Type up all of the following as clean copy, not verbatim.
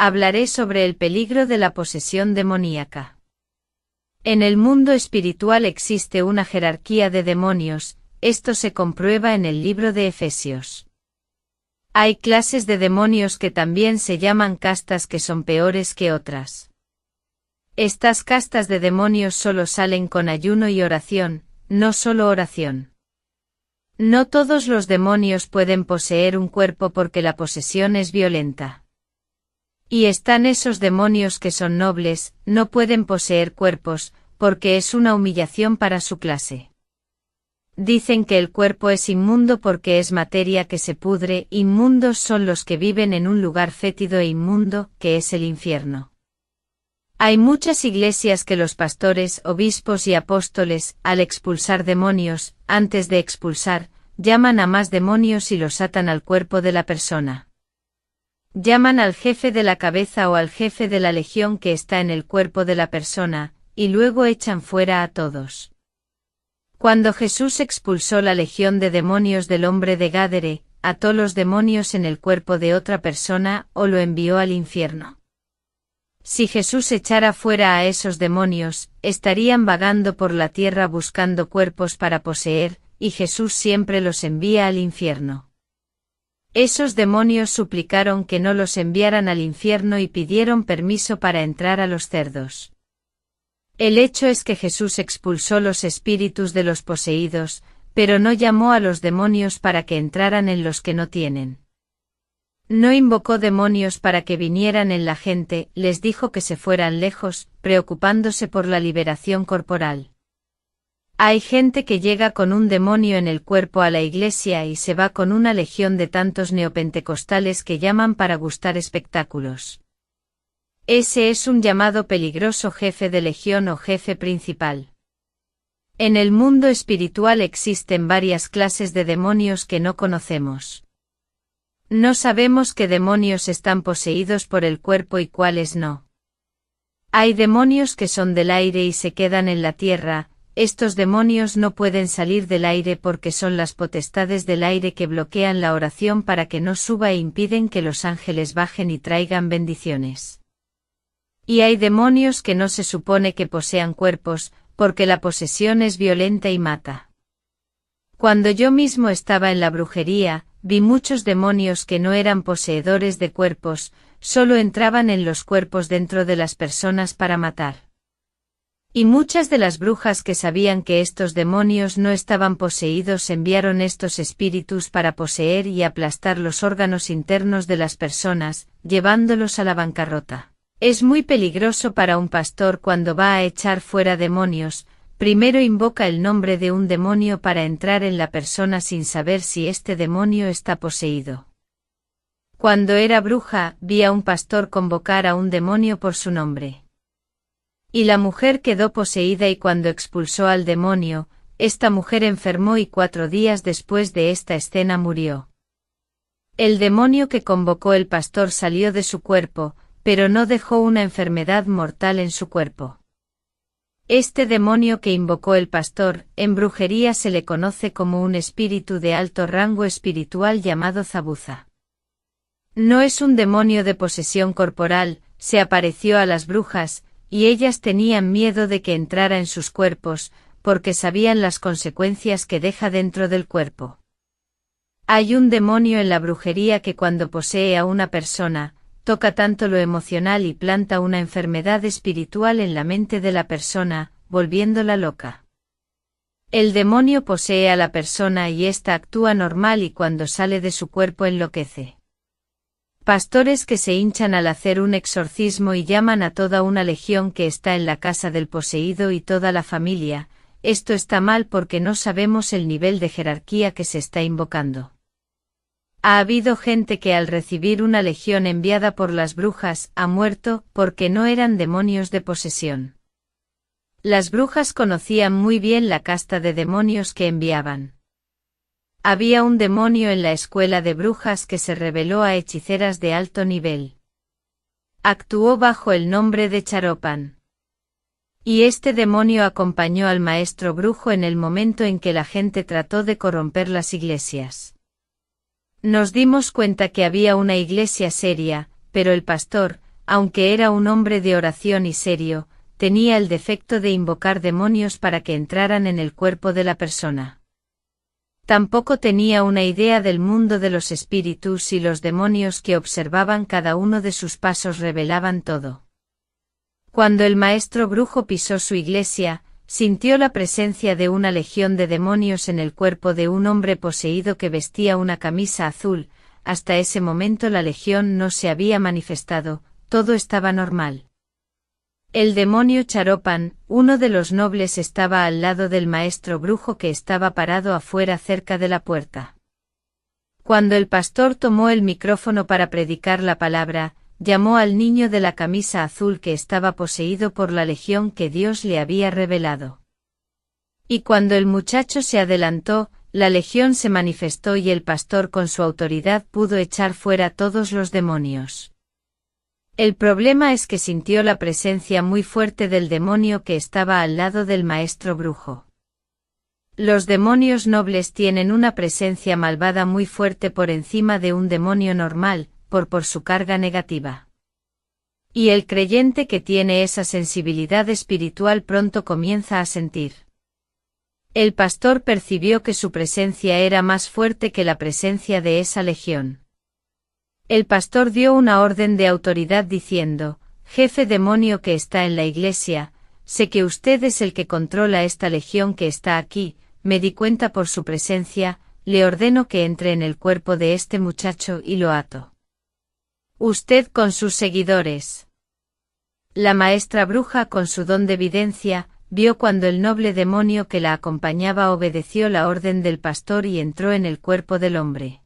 Hablaré sobre el peligro de la posesión demoníaca. En el mundo espiritual existe una jerarquía de demonios, esto se comprueba en el libro de Efesios. Hay clases de demonios que también se llaman castas que son peores que otras. Estas castas de demonios solo salen con ayuno y oración, no solo oración. No todos los demonios pueden poseer un cuerpo porque la posesión es violenta. Y están esos demonios que son nobles, no pueden poseer cuerpos, porque es una humillación para su clase. Dicen que el cuerpo es inmundo porque es materia que se pudre, inmundos son los que viven en un lugar fétido e inmundo, que es el infierno. Hay muchas iglesias que los pastores, obispos y apóstoles, al expulsar demonios, antes de expulsar, llaman a más demonios y los atan al cuerpo de la persona. Llaman al jefe de la cabeza o al jefe de la legión que está en el cuerpo de la persona, y luego echan fuera a todos. Cuando Jesús expulsó la legión de demonios del hombre de Gádara, ató los demonios en el cuerpo de otra persona o lo envió al infierno. Si Jesús echara fuera a esos demonios, estarían vagando por la tierra buscando cuerpos para poseer, y Jesús siempre los envía al infierno. Esos demonios suplicaron que no los enviaran al infierno y pidieron permiso para entrar a los cerdos. El hecho es que Jesús expulsó los espíritus de los poseídos, pero no llamó a los demonios para que entraran en los que no tienen. No invocó demonios para que vinieran en la gente, les dijo que se fueran lejos, preocupándose por la liberación corporal. Hay gente que llega con un demonio en el cuerpo a la iglesia y se va con una legión de tantos neopentecostales que llaman para gustar espectáculos. Ese es un llamado peligroso jefe de legión o jefe principal. En el mundo espiritual existen varias clases de demonios que no conocemos. No sabemos qué demonios están poseídos por el cuerpo y cuáles no. Hay demonios que son del aire y se quedan en la tierra, estos demonios no pueden salir del aire porque son las potestades del aire que bloquean la oración para que no suba e impiden que los ángeles bajen y traigan bendiciones. Y hay demonios que no se supone que posean cuerpos, porque la posesión es violenta y mata. Cuando yo mismo estaba en la brujería, vi muchos demonios que no eran poseedores de cuerpos, solo entraban en los cuerpos dentro de las personas para matar. Y muchas de las brujas que sabían que estos demonios no estaban poseídos enviaron estos espíritus para poseer y aplastar los órganos internos de las personas, llevándolos a la bancarrota. Es muy peligroso para un pastor cuando va a echar fuera demonios. Primero invoca el nombre de un demonio para entrar en la persona sin saber si este demonio está poseído. Cuando era bruja, vi a un pastor convocar a un demonio por su nombre. Y la mujer quedó poseída y cuando expulsó al demonio, esta mujer enfermó y 4 días después de esta escena murió. El demonio que convocó el pastor salió de su cuerpo, pero no dejó una enfermedad mortal en su cuerpo. Este demonio que invocó el pastor, en brujería se le conoce como un espíritu de alto rango espiritual llamado Zabuza. No es un demonio de posesión corporal, se apareció a las brujas, y ellas tenían miedo de que entrara en sus cuerpos, porque sabían las consecuencias que deja dentro del cuerpo. Hay un demonio en la brujería que cuando posee a una persona, toca tanto lo emocional y planta una enfermedad espiritual en la mente de la persona, volviéndola loca. El demonio posee a la persona y ésta actúa normal y cuando sale de su cuerpo enloquece. Pastores que se hinchan al hacer un exorcismo y llaman a toda una legión que está en la casa del poseído y toda la familia, esto está mal porque no sabemos el nivel de jerarquía que se está invocando. Ha habido gente que al recibir una legión enviada por las brujas ha muerto porque no eran demonios de posesión. Las brujas conocían muy bien la casta de demonios que enviaban. Había un demonio en la escuela de brujas que se rebeló a hechiceras de alto nivel. Actuó bajo el nombre de Charopan. Y este demonio acompañó al maestro brujo en el momento en que la gente trató de corromper las iglesias. Nos dimos cuenta que había una iglesia seria, pero el pastor, aunque era un hombre de oración y serio, tenía el defecto de invocar demonios para que entraran en el cuerpo de la persona. Tampoco tenía una idea del mundo de los espíritus y los demonios que observaban cada uno de sus pasos revelaban todo. Cuando el maestro brujo pisó su iglesia, sintió la presencia de una legión de demonios en el cuerpo de un hombre poseído que vestía una camisa azul. Hasta ese momento la legión no se había manifestado, todo estaba normal. El demonio Charopan, uno de los nobles, estaba al lado del maestro brujo que estaba parado afuera cerca de la puerta. Cuando el pastor tomó el micrófono para predicar la palabra, llamó al niño de la camisa azul que estaba poseído por la legión que Dios le había revelado. Y cuando el muchacho se adelantó, la legión se manifestó y el pastor con su autoridad pudo echar fuera todos los demonios. El problema es que sintió la presencia muy fuerte del demonio que estaba al lado del maestro brujo. Los demonios nobles tienen una presencia malvada muy fuerte por encima de un demonio normal, por su carga negativa. Y el creyente que tiene esa sensibilidad espiritual pronto comienza a sentir. El pastor percibió que su presencia era más fuerte que la presencia de esa legión. El pastor dio una orden de autoridad diciendo: «Jefe demonio que está en la iglesia, sé que usted es el que controla esta legión que está aquí, me di cuenta por su presencia, le ordeno que entre en el cuerpo de este muchacho y lo ato. Usted con sus seguidores». La maestra bruja con su don de evidencia, vio cuando el noble demonio que la acompañaba obedeció la orden del pastor y entró en el cuerpo del hombre.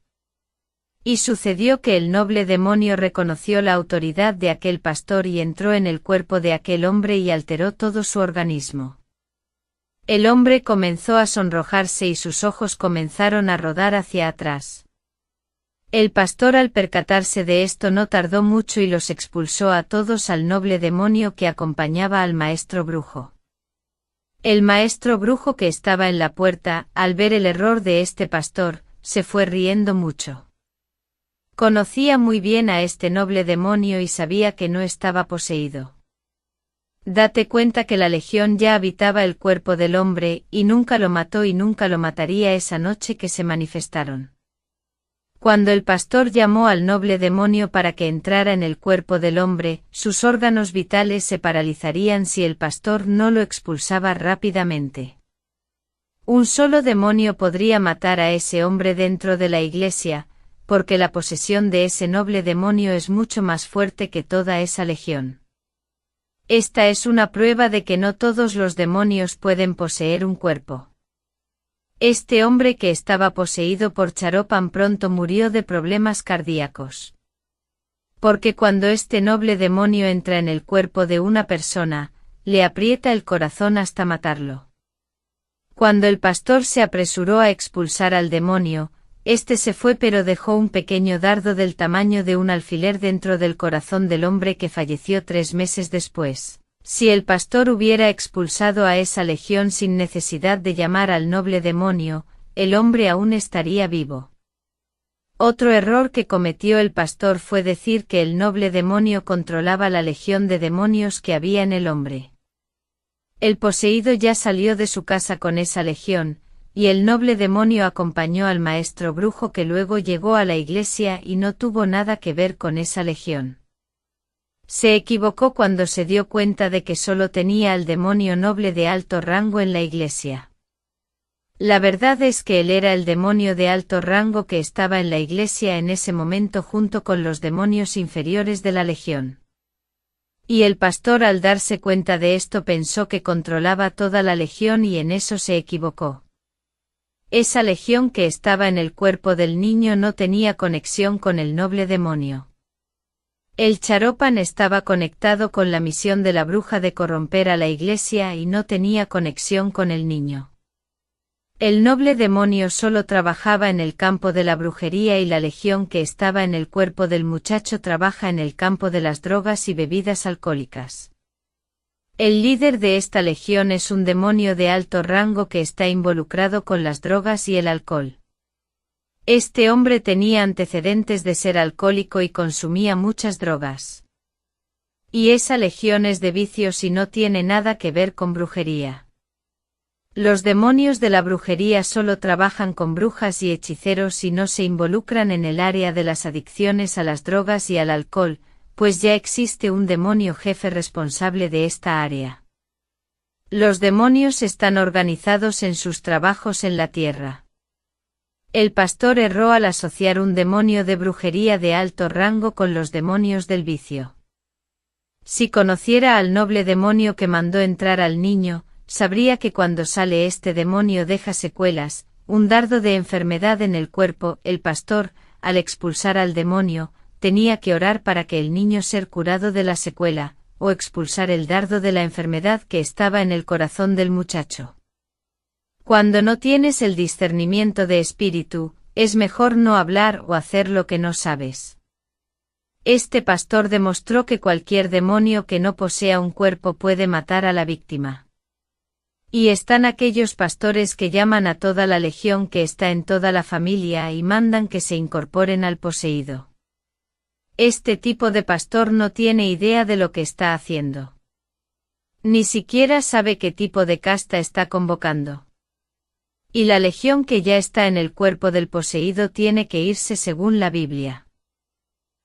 Y sucedió que el noble demonio reconoció la autoridad de aquel pastor y entró en el cuerpo de aquel hombre y alteró todo su organismo. El hombre comenzó a sonrojarse y sus ojos comenzaron a rodar hacia atrás. El pastor al percatarse de esto no tardó mucho y los expulsó a todos al noble demonio que acompañaba al maestro brujo. El maestro brujo que estaba en la puerta, al ver el error de este pastor, se fue riendo mucho. Conocía muy bien a este noble demonio y sabía que no estaba poseído. Date cuenta que la legión ya habitaba el cuerpo del hombre y nunca lo mató y nunca lo mataría esa noche que se manifestaron. Cuando el pastor llamó al noble demonio para que entrara en el cuerpo del hombre, sus órganos vitales se paralizarían si el pastor no lo expulsaba rápidamente. Un solo demonio podría matar a ese hombre dentro de la iglesia, porque la posesión de ese noble demonio es mucho más fuerte que toda esa legión. Esta es una prueba de que no todos los demonios pueden poseer un cuerpo. Este hombre que estaba poseído por Charopan pronto murió de problemas cardíacos. Porque cuando este noble demonio entra en el cuerpo de una persona, le aprieta el corazón hasta matarlo. Cuando el pastor se apresuró a expulsar al demonio, este se fue pero dejó un pequeño dardo del tamaño de un alfiler dentro del corazón del hombre que falleció 3 meses después. Si el pastor hubiera expulsado a esa legión sin necesidad de llamar al noble demonio, el hombre aún estaría vivo. Otro error que cometió el pastor fue decir que el noble demonio controlaba la legión de demonios que había en el hombre. El poseído ya salió de su casa con esa legión, y el noble demonio acompañó al maestro brujo que luego llegó a la iglesia y no tuvo nada que ver con esa legión. Se equivocó cuando se dio cuenta de que solo tenía al demonio noble de alto rango en la iglesia. La verdad es que él era el demonio de alto rango que estaba en la iglesia en ese momento junto con los demonios inferiores de la legión. Y el pastor al darse cuenta de esto pensó que controlaba toda la legión y en eso se equivocó. Esa legión que estaba en el cuerpo del niño no tenía conexión con el noble demonio. El Charopan estaba conectado con la misión de la bruja de corromper a la iglesia y no tenía conexión con el niño. El noble demonio solo trabajaba en el campo de la brujería y la legión que estaba en el cuerpo del muchacho trabaja en el campo de las drogas y bebidas alcohólicas. El líder de esta legión es un demonio de alto rango que está involucrado con las drogas y el alcohol. Este hombre tenía antecedentes de ser alcohólico y consumía muchas drogas. Y esa legión es de vicios y no tiene nada que ver con brujería. Los demonios de la brujería solo trabajan con brujas y hechiceros y no se involucran en el área de las adicciones a las drogas y al alcohol, pues ya existe un demonio jefe responsable de esta área. Los demonios están organizados en sus trabajos en la tierra. El pastor erró al asociar un demonio de brujería de alto rango con los demonios del vicio. Si conociera al noble demonio que mandó entrar al niño, sabría que cuando sale este demonio deja secuelas, un dardo de enfermedad en el cuerpo. El pastor, al expulsar al demonio, tenía que orar para que el niño ser curado de la secuela, o expulsar el dardo de la enfermedad que estaba en el corazón del muchacho. Cuando no tienes el discernimiento de espíritu, es mejor no hablar o hacer lo que no sabes. Este pastor demostró que cualquier demonio que no posea un cuerpo puede matar a la víctima. Y están aquellos pastores que llaman a toda la legión que está en toda la familia y mandan que se incorporen al poseído. Este tipo de pastor no tiene idea de lo que está haciendo. Ni siquiera sabe qué tipo de casta está convocando. Y la legión que ya está en el cuerpo del poseído tiene que irse según la Biblia.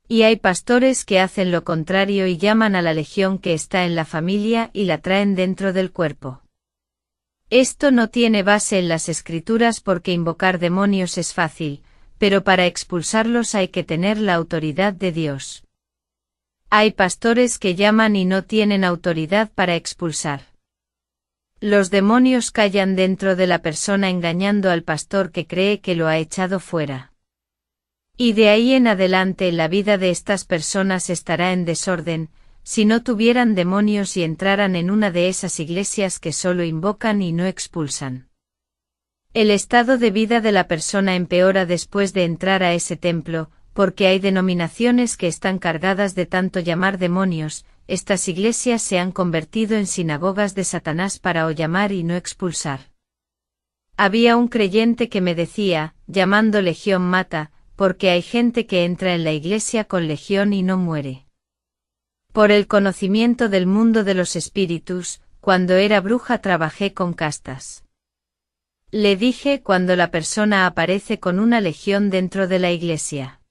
Y hay pastores que hacen lo contrario y llaman a la legión que está en la familia y la traen dentro del cuerpo. Esto no tiene base en las escrituras porque invocar demonios es fácil, pero para expulsarlos hay que tener la autoridad de Dios. Hay pastores que llaman y no tienen autoridad para expulsar. Los demonios callan dentro de la persona engañando al pastor que cree que lo ha echado fuera. Y de ahí en adelante la vida de estas personas estará en desorden, si no tuvieran demonios y entraran en una de esas iglesias que solo invocan y no expulsan. El estado de vida de la persona empeora después de entrar a ese templo, porque hay denominaciones que están cargadas de tanto llamar demonios. Estas iglesias se han convertido en sinagogas de Satanás para o llamar y no expulsar. Había un creyente que me decía, llamando legión mata, porque hay gente que entra en la iglesia con legión y no muere. Por el conocimiento del mundo de los espíritus, cuando era bruja trabajé con castas. Le dije cuando la persona aparece con una legión dentro de la iglesia.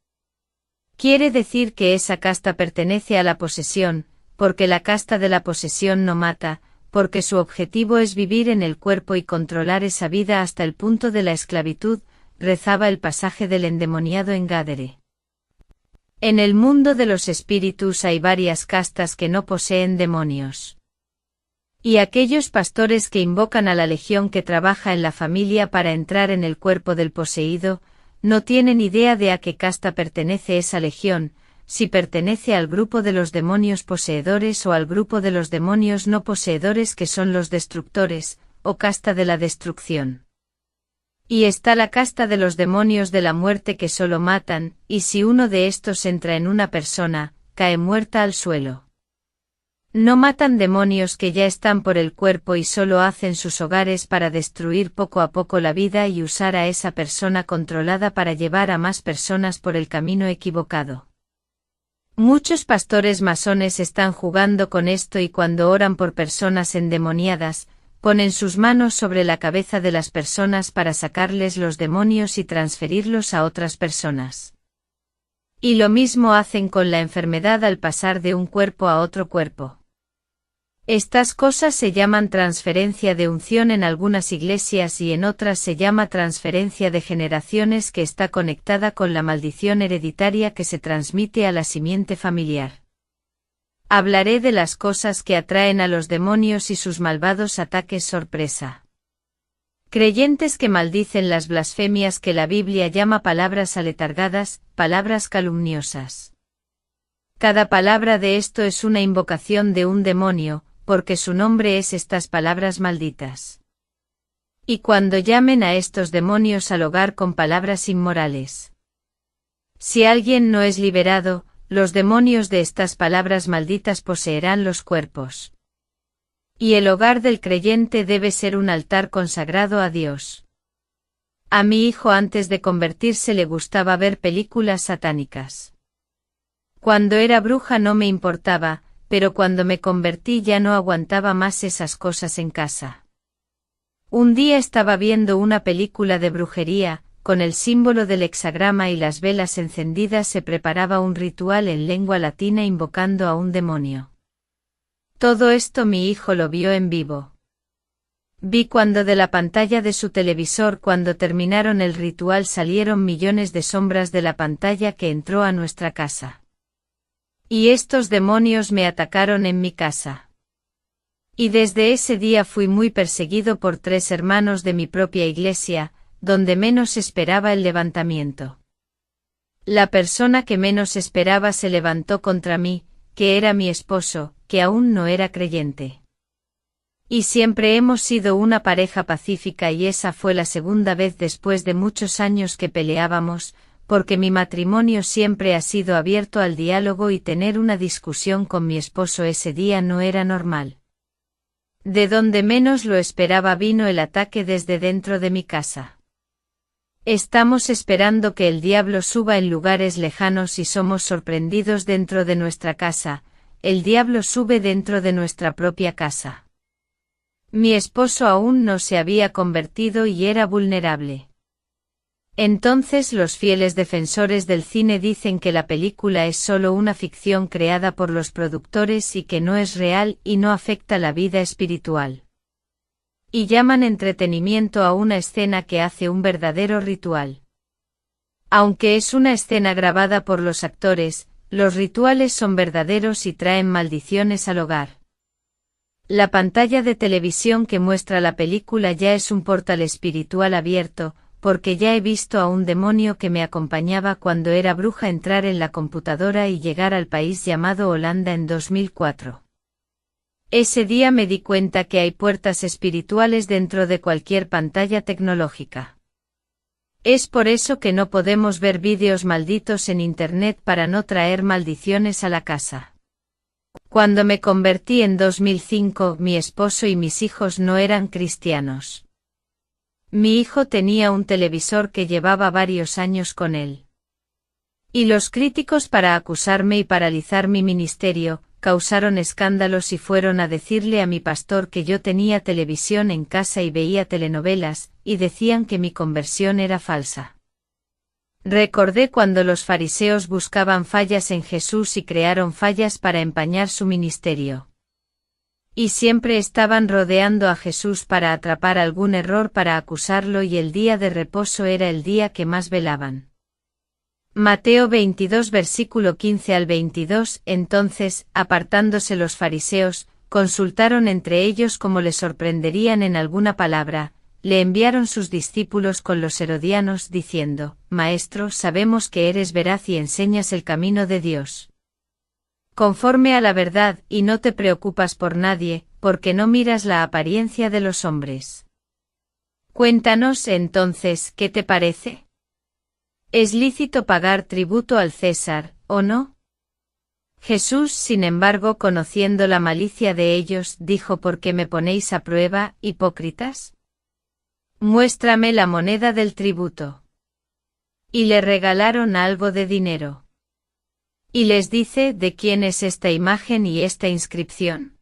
Quiere decir que esa casta pertenece a la posesión, porque la casta de la posesión no mata, porque su objetivo es vivir en el cuerpo y controlar esa vida hasta el punto de la esclavitud, rezaba el pasaje del endemoniado en Gádere. En el mundo de los espíritus hay varias castas que no poseen demonios. Y aquellos pastores que invocan a la legión que trabaja en la familia para entrar en el cuerpo del poseído, no tienen idea de a qué casta pertenece esa legión, si pertenece al grupo de los demonios poseedores o al grupo de los demonios no poseedores que son los destructores, o casta de la destrucción. Y está la casta de los demonios de la muerte que solo matan, y si uno de estos entra en una persona, cae muerta al suelo. No matan demonios que ya están por el cuerpo y solo hacen sus hogares para destruir poco a poco la vida y usar a esa persona controlada para llevar a más personas por el camino equivocado. Muchos pastores masones están jugando con esto y cuando oran por personas endemoniadas, ponen sus manos sobre la cabeza de las personas para sacarles los demonios y transferirlos a otras personas. Y lo mismo hacen con la enfermedad al pasar de un cuerpo a otro cuerpo. Estas cosas se llaman transferencia de unción en algunas iglesias y en otras se llama transferencia de generaciones que está conectada con la maldición hereditaria que se transmite a la simiente familiar. Hablaré de las cosas que atraen a los demonios y sus malvados ataques sorpresa. Creyentes que maldicen las blasfemias que la Biblia llama palabras aletargadas, palabras calumniosas. Cada palabra de esto es una invocación de un demonio, porque su nombre es estas palabras malditas. Y cuando llamen a estos demonios al hogar con palabras inmorales. Si alguien no es liberado, los demonios de estas palabras malditas poseerán los cuerpos. Y el hogar del creyente debe ser un altar consagrado a Dios. A mi hijo antes de convertirse le gustaba ver películas satánicas. Cuando era bruja no me importaba, pero cuando me convertí ya no aguantaba más esas cosas en casa. Un día estaba viendo una película de brujería, con el símbolo del hexagrama y las velas encendidas se preparaba un ritual en lengua latina invocando a un demonio. Todo esto mi hijo lo vio en vivo. Vi cuando de la pantalla de su televisor cuando terminaron el ritual salieron millones de sombras de la pantalla que entró a nuestra casa. Y estos demonios me atacaron en mi casa. Y desde ese día fui muy perseguido por 3 hermanos de mi propia iglesia, donde menos esperaba el levantamiento. La persona que menos esperaba se levantó contra mí, que era mi esposo, que aún no era creyente. Y siempre hemos sido una pareja pacífica y esa fue la segunda vez después de muchos años que peleábamos, porque mi matrimonio siempre ha sido abierto al diálogo y tener una discusión con mi esposo ese día no era normal. De donde menos lo esperaba vino el ataque desde dentro de mi casa. Estamos esperando que el diablo suba en lugares lejanos y somos sorprendidos dentro de nuestra casa, el diablo sube dentro de nuestra propia casa. Mi esposo aún no se había convertido y era vulnerable. Entonces los fieles defensores del cine dicen que la película es solo una ficción creada por los productores y que no es real y no afecta la vida espiritual. Y llaman entretenimiento a una escena que hace un verdadero ritual. Aunque es una escena grabada por los actores, los rituales son verdaderos y traen maldiciones al hogar. La pantalla de televisión que muestra la película ya es un portal espiritual abierto, porque ya he visto a un demonio que me acompañaba cuando era bruja entrar en la computadora y llegar al país llamado Holanda en 2004. Ese día me di cuenta que hay puertas espirituales dentro de cualquier pantalla tecnológica. Es por eso que no podemos ver vídeos malditos en Internet para no traer maldiciones a la casa. Cuando me convertí en 2005, mi esposo y mis hijos no eran cristianos. Mi hijo tenía un televisor que llevaba varios años con él. Y los críticos para acusarme y paralizar mi ministerio, causaron escándalos y fueron a decirle a mi pastor que yo tenía televisión en casa y veía telenovelas, y decían que mi conversión era falsa. Recordé cuando los fariseos buscaban fallas en Jesús y crearon fallas para empañar su ministerio. Y siempre estaban rodeando a Jesús para atrapar algún error para acusarlo y el día de reposo era el día que más velaban. Mateo 22 versículo 15 al 22. Entonces, apartándose los fariseos, consultaron entre ellos cómo le sorprenderían en alguna palabra. Le enviaron sus discípulos con los herodianos diciendo, Maestro, sabemos que eres veraz y enseñas el camino de Dios. Conforme a la verdad, y no te preocupas por nadie, porque no miras la apariencia de los hombres. Cuéntanos entonces, ¿qué te parece? ¿Es lícito pagar tributo al César, o no? Jesús, sin embargo, conociendo la malicia de ellos, dijo: ¿Por qué me ponéis a prueba, hipócritas? Muéstrame la moneda del tributo. Y le regalaron algo de dinero. Y les dice: ¿de quién es esta imagen y esta inscripción?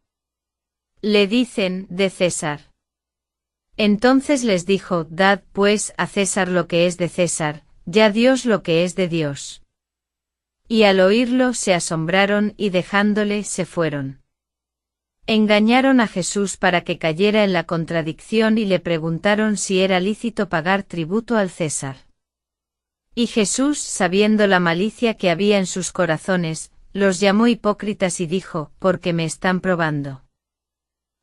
Le dicen: de César. Entonces les dijo: dad pues a César lo que es de César, y a Dios lo que es de Dios. Y al oírlo se asombraron y dejándole se fueron. Engañaron a Jesús para que cayera en la contradicción y le preguntaron si era lícito pagar tributo al César. Y Jesús, sabiendo la malicia que había en sus corazones, los llamó hipócritas y dijo: ¿por qué me están probando?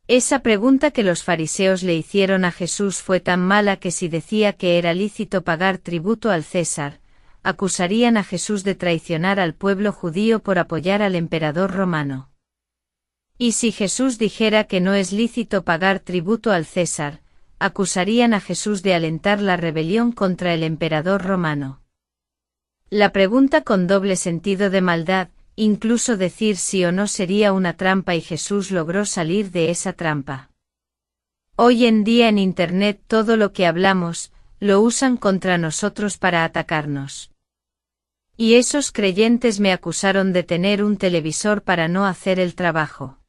Esa pregunta que los fariseos le hicieron a Jesús fue tan mala que si decía que era lícito pagar tributo al César, acusarían a Jesús de traicionar al pueblo judío por apoyar al emperador romano. Y si Jesús dijera que no es lícito pagar tributo al César, acusarían a Jesús de alentar la rebelión contra el emperador romano. La pregunta con doble sentido de maldad, incluso decir sí o no sería una trampa y Jesús logró salir de esa trampa. Hoy en día en Internet todo lo que hablamos, lo usan contra nosotros para atacarnos. Y esos creyentes me acusaron de tener un televisor para no hacer el trabajo.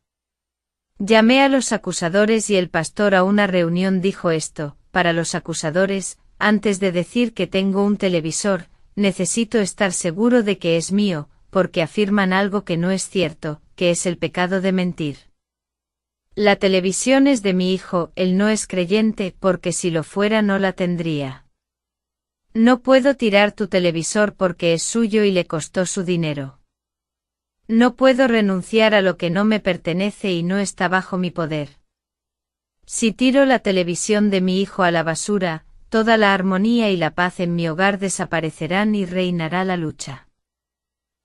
Llamé a los acusadores y el pastor a una reunión dijo esto: para los acusadores, antes de decir que tengo un televisor, necesito estar seguro de que es mío, porque afirman algo que no es cierto, que es el pecado de mentir. La televisión es de mi hijo, él no es creyente, porque si lo fuera no la tendría. No puedo tirar tu televisor porque es suyo y le costó su dinero. No puedo renunciar a lo que no me pertenece y no está bajo mi poder. Si tiro la televisión de mi hijo a la basura, toda la armonía y la paz en mi hogar desaparecerán y reinará la lucha.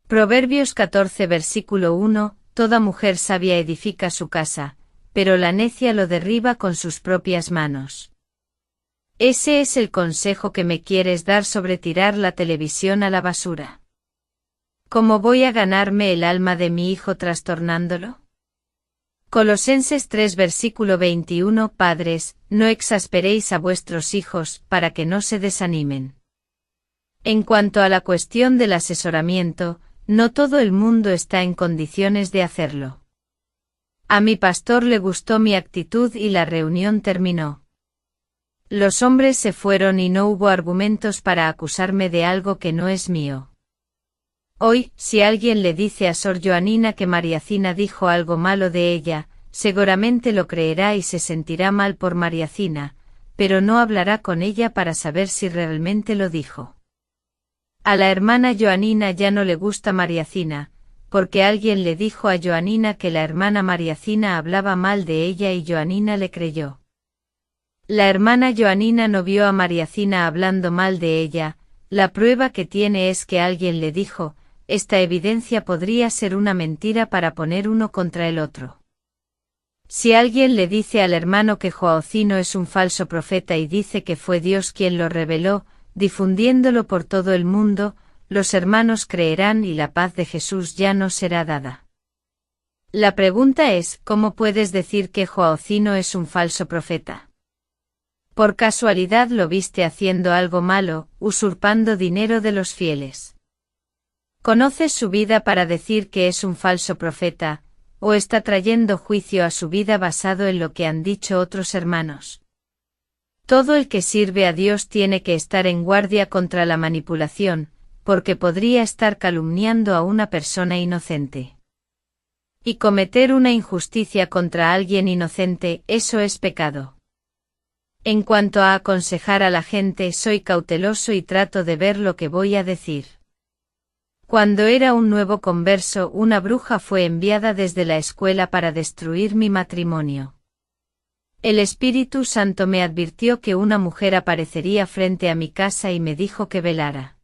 Proverbios 14 versículo 1, toda mujer sabia edifica su casa, pero la necia lo derriba con sus propias manos. ¿Ese es el consejo que me quieres dar sobre tirar la televisión a la basura? ¿Cómo voy a ganarme el alma de mi hijo trastornándolo? Colosenses 3 versículo 21 Padres, no exasperéis a vuestros hijos, para que no se desanimen. En cuanto a la cuestión del asesoramiento, no todo el mundo está en condiciones de hacerlo. A mi pastor le gustó mi actitud y la reunión terminó. Los hombres se fueron y no hubo argumentos para acusarme de algo que no es mío. Hoy, si alguien le dice a Sor Joanina que Mariacina dijo algo malo de ella, seguramente lo creerá y se sentirá mal por Mariacina, pero no hablará con ella para saber si realmente lo dijo. A la hermana Joanina ya no le gusta Mariacina, porque alguien le dijo a Joanina que la hermana Mariacina hablaba mal de ella y Joanina le creyó. La hermana Joanina no vio a Mariacina hablando mal de ella, la prueba que tiene es que alguien le dijo: esta evidencia podría ser una mentira para poner uno contra el otro. Si alguien le dice al hermano que Joacino es un falso profeta y dice que fue Dios quien lo reveló, difundiéndolo por todo el mundo, los hermanos creerán y la paz de Jesús ya no será dada. La pregunta es: ¿cómo puedes decir que Joacino es un falso profeta? Por casualidad lo viste haciendo algo malo, usurpando dinero de los fieles. ¿Conoces su vida para decir que es un falso profeta, o está trayendo juicio a su vida basado en lo que han dicho otros hermanos? Todo el que sirve a Dios tiene que estar en guardia contra la manipulación, porque podría estar calumniando a una persona inocente. Y cometer una injusticia contra alguien inocente, eso es pecado. En cuanto a aconsejar a la gente, soy cauteloso y trato de ver lo que voy a decir. Cuando era un nuevo converso, una bruja fue enviada desde la escuela para destruir mi matrimonio. El Espíritu Santo me advirtió que una mujer aparecería frente a mi casa y me dijo que velara.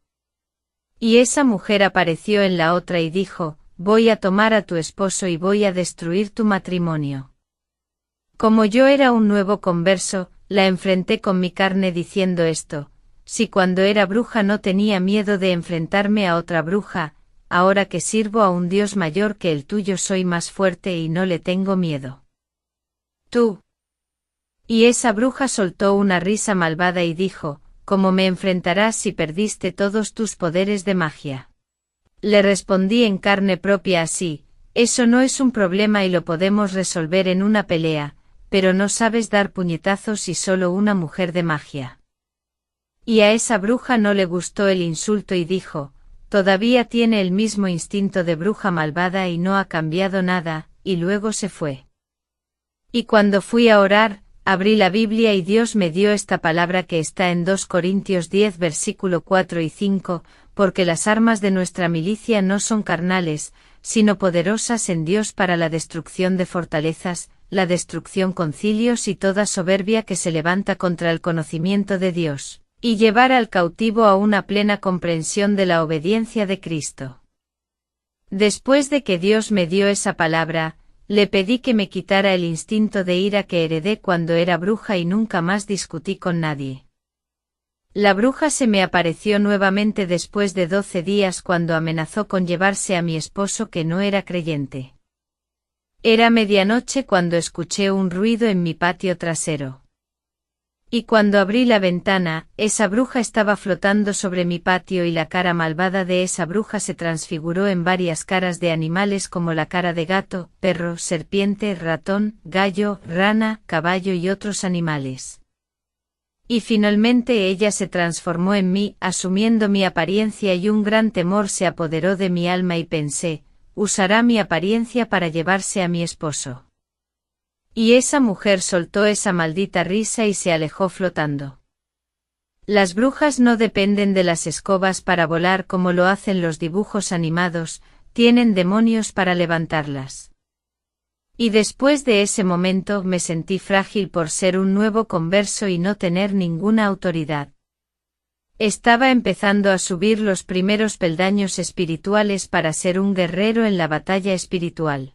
Y esa mujer apareció en la otra y dijo: voy a tomar a tu esposo y voy a destruir tu matrimonio. Como yo era un nuevo converso, la enfrenté con mi carne diciendo esto: si cuando era bruja no tenía miedo de enfrentarme a otra bruja, ahora que sirvo a un Dios mayor que el tuyo soy más fuerte y no le tengo miedo. Tú. Y esa bruja soltó una risa malvada y dijo: ¿cómo me enfrentarás si perdiste todos tus poderes de magia? Le respondí en carne propia así: eso no es un problema y lo podemos resolver en una pelea, pero no sabes dar puñetazos y solo una mujer de magia. Y a esa bruja no le gustó el insulto y dijo: todavía tiene el mismo instinto de bruja malvada y no ha cambiado nada, y luego se fue. Y cuando fui a orar, abrí la Biblia y Dios me dio esta palabra que está en 2 Corintios 10 versículo 4 y 5, porque las armas de nuestra milicia no son carnales, sino poderosas en Dios para la destrucción de fortalezas, la destrucción concilios y toda soberbia que se levanta contra el conocimiento de Dios, y llevar al cautivo a una plena comprensión de la obediencia de Cristo. Después de que Dios me dio esa palabra, le pedí que me quitara el instinto de ira que heredé cuando era bruja y nunca más discutí con nadie. La bruja se me apareció nuevamente después de 12 días cuando amenazó con llevarse a mi esposo que no era creyente. Era medianoche cuando escuché un ruido en mi patio trasero. Y cuando abrí la ventana, esa bruja estaba flotando sobre mi patio y la cara malvada de esa bruja se transfiguró en varias caras de animales como la cara de gato, perro, serpiente, ratón, gallo, rana, caballo y otros animales. Y finalmente ella se transformó en mí, asumiendo mi apariencia y un gran temor se apoderó de mi alma y pensé, usará mi apariencia para llevarse a mi esposo. Y esa mujer soltó esa maldita risa y se alejó flotando. Las brujas no dependen de las escobas para volar como lo hacen los dibujos animados, tienen demonios para levantarlas. Y después de ese momento me sentí frágil por ser un nuevo converso y no tener ninguna autoridad. Estaba empezando a subir los primeros peldaños espirituales para ser un guerrero en la batalla espiritual.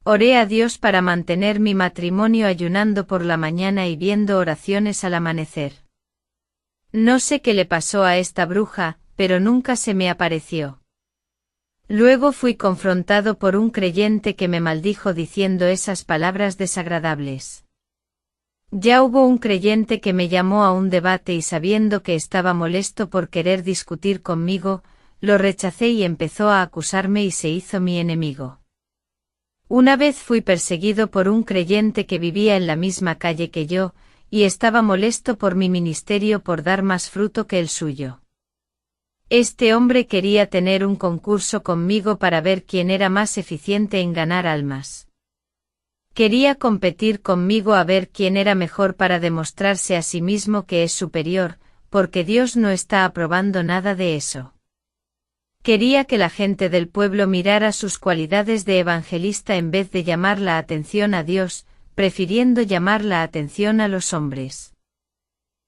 Oré a Dios para mantener mi matrimonio ayunando por la mañana y viendo oraciones al amanecer. No sé qué le pasó a esta bruja, pero nunca se me apareció. Luego fui confrontado por un creyente que me maldijo diciendo esas palabras desagradables. Ya hubo un creyente que me llamó a un debate y sabiendo que estaba molesto por querer discutir conmigo, lo rechacé y empezó a acusarme y se hizo mi enemigo. Una vez fui perseguido por un creyente que vivía en la misma calle que yo, y estaba molesto por mi ministerio por dar más fruto que el suyo. Este hombre quería tener un concurso conmigo para ver quién era más eficiente en ganar almas. Quería competir conmigo a ver quién era mejor para demostrarse a sí mismo que es superior, porque Dios no está aprobando nada de eso. Quería que la gente del pueblo mirara sus cualidades de evangelista en vez de llamar la atención a Dios, prefiriendo llamar la atención a los hombres.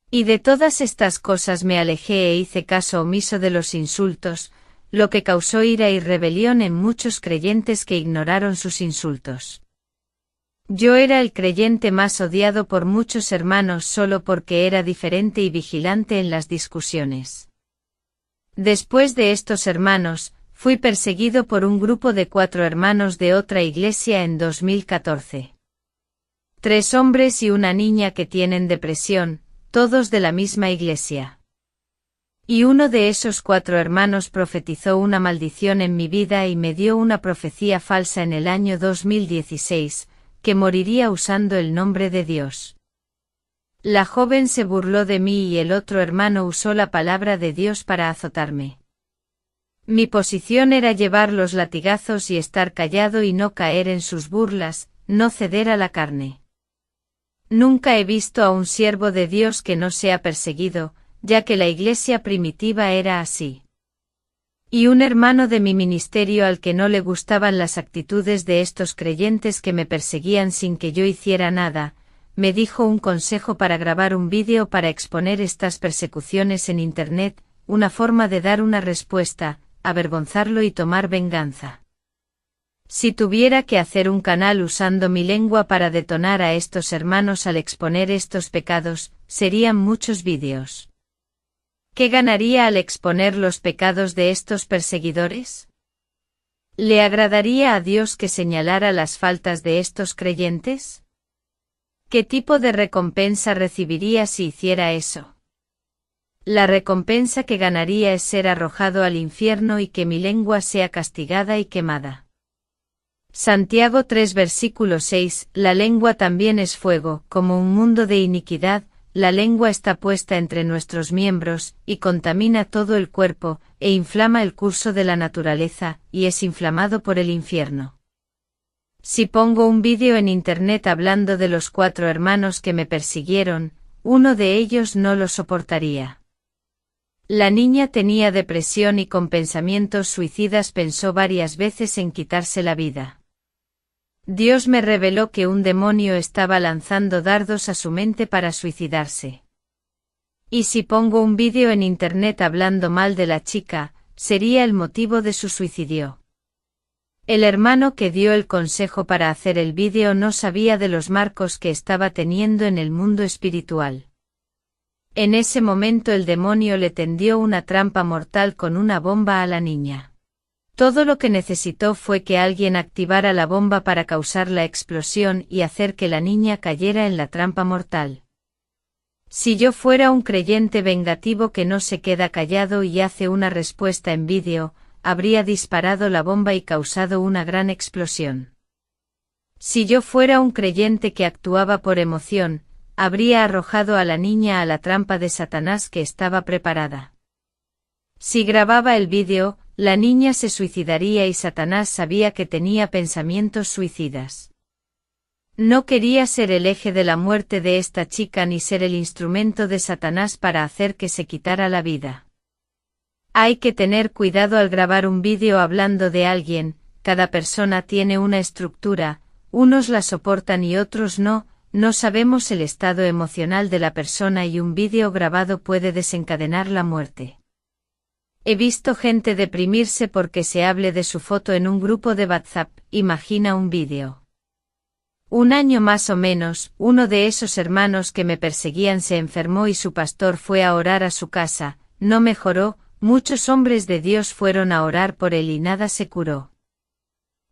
Y de todas estas cosas me alejé e hice caso omiso de los insultos, lo que causó ira y rebelión en muchos creyentes que ignoraron sus insultos. Yo era el creyente más odiado por muchos hermanos solo porque era diferente y vigilante en las discusiones. Después de estos hermanos, fui perseguido por un grupo de 4 hermanos de otra iglesia en 2014. 3 hombres y una niña que tienen depresión, todos de la misma iglesia. Y uno de esos 4 hermanos profetizó una maldición en mi vida y me dio una profecía falsa en el año 2016, que moriría usando el nombre de Dios. La joven se burló de mí y el otro hermano usó la palabra de Dios para azotarme. Mi posición era llevar los latigazos y estar callado y no caer en sus burlas, no ceder a la carne. Nunca he visto a un siervo de Dios que no sea perseguido, ya que la iglesia primitiva era así. Y un hermano de mi ministerio al que no le gustaban las actitudes de estos creyentes que me perseguían sin que yo hiciera nada, me dijo un consejo para grabar un vídeo para exponer estas persecuciones en Internet, una forma de dar una respuesta, avergonzarlo y tomar venganza. Si tuviera que hacer un canal usando mi lengua para detonar a estos hermanos al exponer estos pecados, serían muchos vídeos. ¿Qué ganaría al exponer los pecados de estos perseguidores? ¿Le agradaría a Dios que señalara las faltas de estos creyentes? ¿Qué tipo de recompensa recibiría si hiciera eso? La recompensa que ganaría es ser arrojado al infierno y que mi lengua sea castigada y quemada. Santiago 3 versículo 6, la lengua también es fuego, como un mundo de iniquidad, la lengua está puesta entre nuestros miembros, y contamina todo el cuerpo, e inflama el curso de la naturaleza, y es inflamado por el infierno. Si pongo un vídeo en Internet hablando de los 4 hermanos que me persiguieron, uno de ellos no lo soportaría. La niña tenía depresión y con pensamientos suicidas pensó varias veces en quitarse la vida. Dios me reveló que un demonio estaba lanzando dardos a su mente para suicidarse. Y si pongo un vídeo en Internet hablando mal de la chica, sería el motivo de su suicidio. El hermano que dio el consejo para hacer el vídeo no sabía de los marcos que estaba teniendo en el mundo espiritual. En ese momento el demonio le tendió una trampa mortal con una bomba a la niña. Todo lo que necesitó fue que alguien activara la bomba para causar la explosión y hacer que la niña cayera en la trampa mortal. Si yo fuera un creyente vengativo que no se queda callado y hace una respuesta en vídeo, habría disparado la bomba y causado una gran explosión. Si yo fuera un creyente que actuaba por emoción, habría arrojado a la niña a la trampa de Satanás que estaba preparada. Si grababa el vídeo, la niña se suicidaría y Satanás sabía que tenía pensamientos suicidas. No quería ser el eje de la muerte de esta chica ni ser el instrumento de Satanás para hacer que se quitara la vida. Hay que tener cuidado al grabar un vídeo hablando de alguien, cada persona tiene una estructura, unos la soportan y otros no, no sabemos el estado emocional de la persona y un vídeo grabado puede desencadenar la muerte. He visto gente deprimirse porque se hable de su foto en un grupo de WhatsApp, imagina un vídeo. Un año más o menos, uno de esos hermanos que me perseguían se enfermó y su pastor fue a orar a su casa, no mejoró, muchos hombres de Dios fueron a orar por él y nada se curó.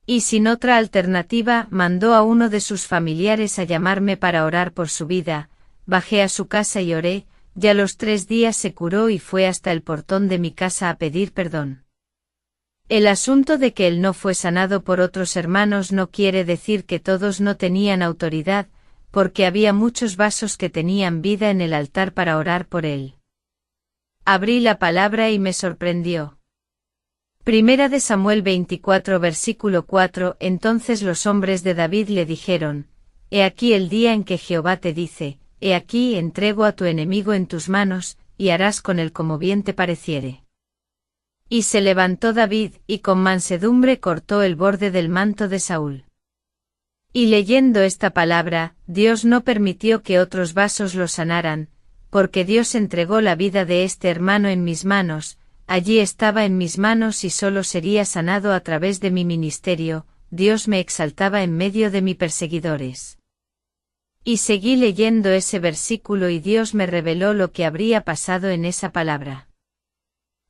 Y sin otra alternativa, mandó a uno de sus familiares a llamarme para orar por su vida, bajé a su casa y oré, y a los 3 días se curó y fue hasta el portón de mi casa a pedir perdón. El asunto de que él no fue sanado por otros hermanos no quiere decir que todos no tenían autoridad, porque había muchos vasos que tenían vida en el altar para orar por él. Abrí la palabra y me sorprendió. Primera de Samuel 24 versículo 4. Entonces los hombres de David le dijeron, He aquí el día en que Jehová te dice, He aquí entrego a tu enemigo en tus manos, y harás con él como bien te pareciere. Y se levantó David, y con mansedumbre cortó el borde del manto de Saúl. Y leyendo esta palabra, Dios no permitió que otros vasos lo sanaran, porque Dios entregó la vida de este hermano en mis manos, allí estaba en mis manos y solo sería sanado a través de mi ministerio, Dios me exaltaba en medio de mis perseguidores. Y seguí leyendo ese versículo y Dios me reveló lo que habría pasado en esa palabra.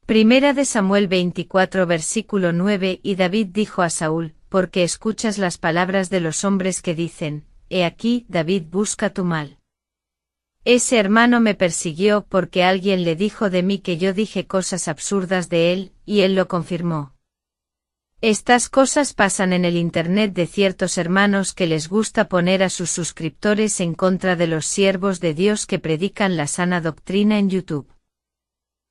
Primera de Samuel 24 versículo 9. Y David dijo a Saúl, porque escuchas las palabras de los hombres que dicen, He aquí, David busca tu mal. Ese hermano me persiguió porque alguien le dijo de mí que yo dije cosas absurdas de él, y él lo confirmó. Estas cosas pasan en el internet de ciertos hermanos que les gusta poner a sus suscriptores en contra de los siervos de Dios que predican la sana doctrina en YouTube.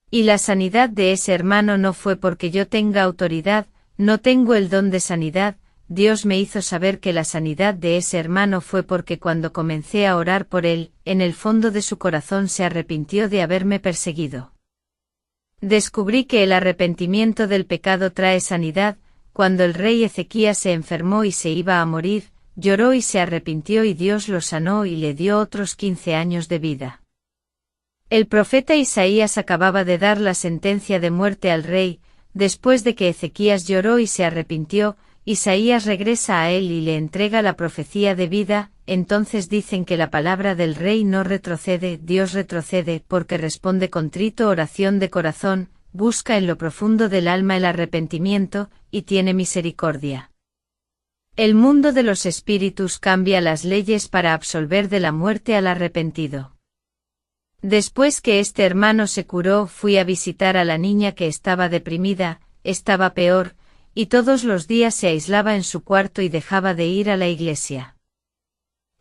Y la sanidad de ese hermano no fue porque yo tenga autoridad, no tengo el don de sanidad, Dios me hizo saber que la sanidad de ese hermano fue porque cuando comencé a orar por él, en el fondo de su corazón se arrepintió de haberme perseguido. Descubrí que el arrepentimiento del pecado trae sanidad. Cuando el rey Ezequías se enfermó y se iba a morir, lloró y se arrepintió y Dios lo sanó y le dio otros 15 años de vida. El profeta Isaías acababa de dar la sentencia de muerte al rey, después de que Ezequías lloró y se arrepintió, Isaías regresa a él y le entrega la profecía de vida, entonces dicen que la palabra del rey no retrocede, Dios retrocede porque responde contrito oración de corazón, busca en lo profundo del alma el arrepentimiento, y tiene misericordia. El mundo de los espíritus cambia las leyes para absolver de la muerte al arrepentido. Después que este hermano se curó, fui a visitar a la niña que estaba deprimida, estaba peor, y todos los días se aislaba en su cuarto y dejaba de ir a la iglesia.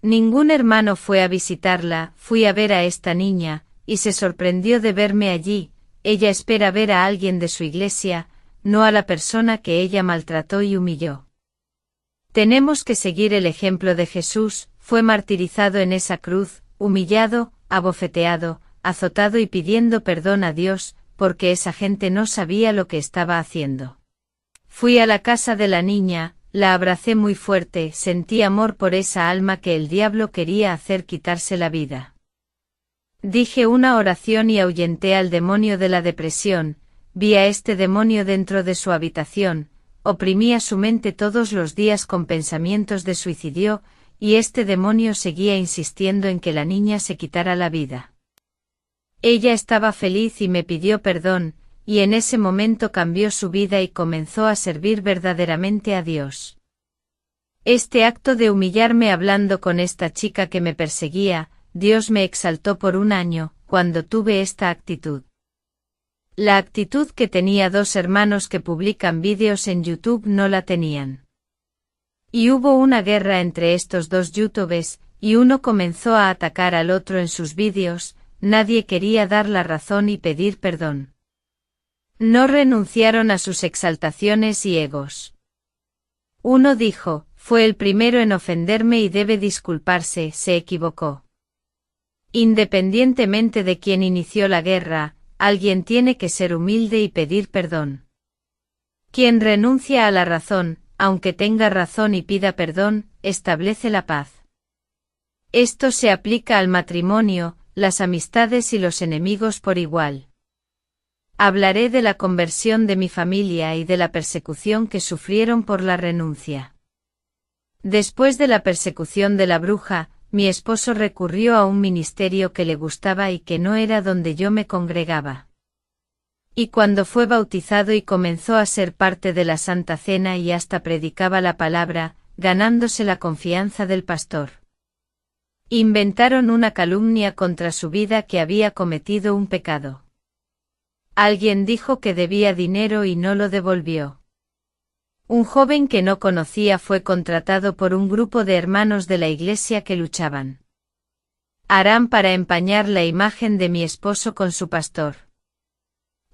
Ningún hermano fue a visitarla, fui a ver a esta niña, y se sorprendió de verme allí. Ella espera ver a alguien de su iglesia, no a la persona que ella maltrató y humilló. Tenemos que seguir el ejemplo de Jesús, fue martirizado en esa cruz, humillado, abofeteado, azotado y pidiendo perdón a Dios, porque esa gente no sabía lo que estaba haciendo. Fui a la casa de la niña, la abracé muy fuerte, sentí amor por esa alma que el diablo quería hacer quitarse la vida. Dije una oración y ahuyenté al demonio de la depresión, vi a este demonio dentro de su habitación, oprimía su mente todos los días con pensamientos de suicidio, y este demonio seguía insistiendo en que la niña se quitara la vida. Ella estaba feliz y me pidió perdón, y en ese momento cambió su vida y comenzó a servir verdaderamente a Dios. Este acto de humillarme hablando con esta chica que me perseguía, Dios me exaltó por un año, cuando tuve esta actitud. La actitud que tenía dos hermanos que publican vídeos en YouTube no la tenían. Y hubo una guerra entre estos dos YouTubers, y uno comenzó a atacar al otro en sus vídeos, nadie quería dar la razón y pedir perdón. No renunciaron a sus exaltaciones y egos. Uno dijo, fue el primero en ofenderme y debe disculparse, se equivocó. Independientemente de quién inició la guerra, alguien tiene que ser humilde y pedir perdón. Quien renuncia a la razón, aunque tenga razón y pida perdón, establece la paz. Esto se aplica al matrimonio, las amistades y los enemigos por igual. Hablaré de la conversión de mi familia y de la persecución que sufrieron por la renuncia. Después de la persecución de la bruja, mi esposo recurrió a un ministerio que le gustaba y que no era donde yo me congregaba. Y cuando fue bautizado y comenzó a ser parte de la Santa Cena y hasta predicaba la palabra, ganándose la confianza del pastor. Inventaron una calumnia contra su vida que había cometido un pecado. Alguien dijo que debía dinero y no lo devolvió. Un joven que no conocía fue contratado por un grupo de hermanos de la iglesia que luchaban. Harán para empañar la imagen de mi esposo con su pastor.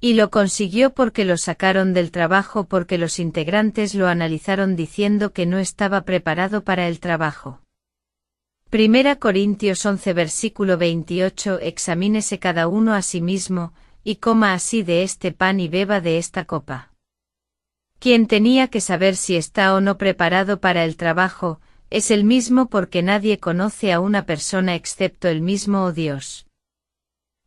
Y lo consiguió porque lo sacaron del trabajo porque los integrantes lo analizaron diciendo que no estaba preparado para el trabajo. 1 Corintios 11 versículo 28 Examínese cada uno a sí mismo, y coma así de este pan y beba de esta copa. Quien tenía que saber si está o no preparado para el trabajo, es el mismo porque nadie conoce a una persona excepto el mismo o Dios.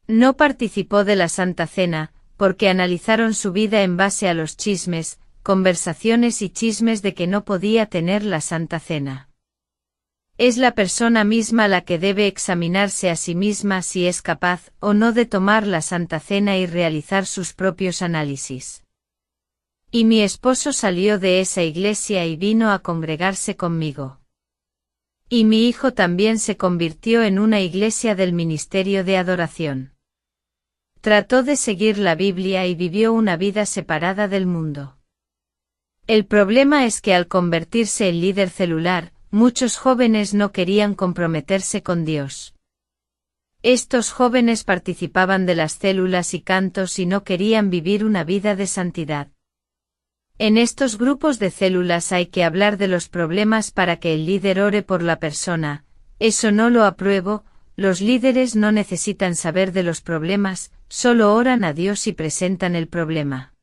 No participó de la Santa Cena, porque analizaron su vida en base a los chismes, conversaciones y chismes de que no podía tener la Santa Cena. Es la persona misma la que debe examinarse a sí misma si es capaz o no de tomar la Santa Cena y realizar sus propios análisis. Y mi esposo salió de esa iglesia y vino a congregarse conmigo. Y mi hijo también se convirtió en una iglesia del ministerio de adoración. Trató de seguir la Biblia y vivió una vida separada del mundo. El problema es que al convertirse en líder celular, muchos jóvenes no querían comprometerse con Dios. Estos jóvenes participaban de las células y cantos y no querían vivir una vida de santidad. En estos grupos de células hay que hablar de los problemas para que el líder ore por la persona, eso no lo apruebo, los líderes no necesitan saber de los problemas, solo oran a Dios y presentan el problema.